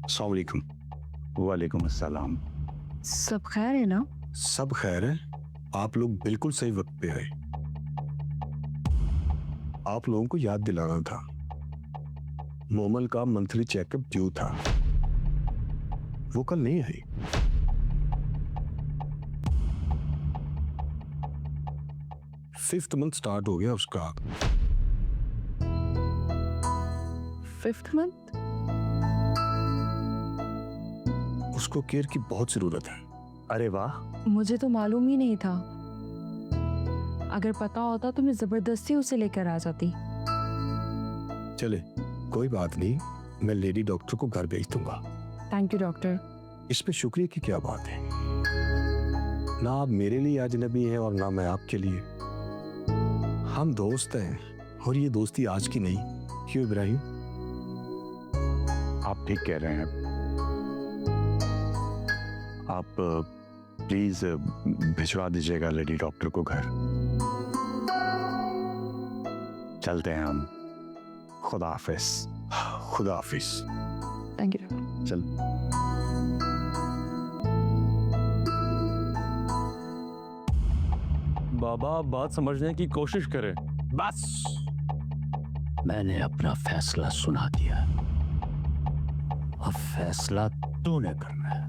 अस्सलाम वालेकुम। वालेकुम अस्सलाम। सब खैर है ना? सब खैर है। आप लोग बिल्कुल सही वक्त पे आए। आप लोगों को याद दिलाना था, मोमल का मंथली चेकअप ड्यू था, वो कल नहीं आई। फिफ्थ मंथ स्टार्ट हो गया उसका। 5th month? उसको केयर की बहुत जरूरत है। अरे वाह, मुझे तो मालूम ही नहीं था। अगर पता होता तो मैं जबरदस्ती उसे लेकर आ जाती। चले कोई बात नहीं, मैं लेडी डॉक्टर को घर भेज दूंगा। Thank you doctor. इसमें शुक्रिया की क्या बात है। ना आप मेरे लिए अजनबी हैं और ना मैं आपके लिए। हम दोस्त हैं और ये दोस्ती आज की नहीं। क्यों इब्राहिम? आप ठीक कह रहे हैं। आप प्लीज भिजवा दीजिएगा लेडी डॉक्टर को घर। चलते हैं हम। खुदा हाफिज। खुदा हाफिज। Thank you doctor. चल। बाबा, बात समझने की कोशिश करें। बस, मैंने अपना फैसला सुना दिया। अब फैसला तूने करना है।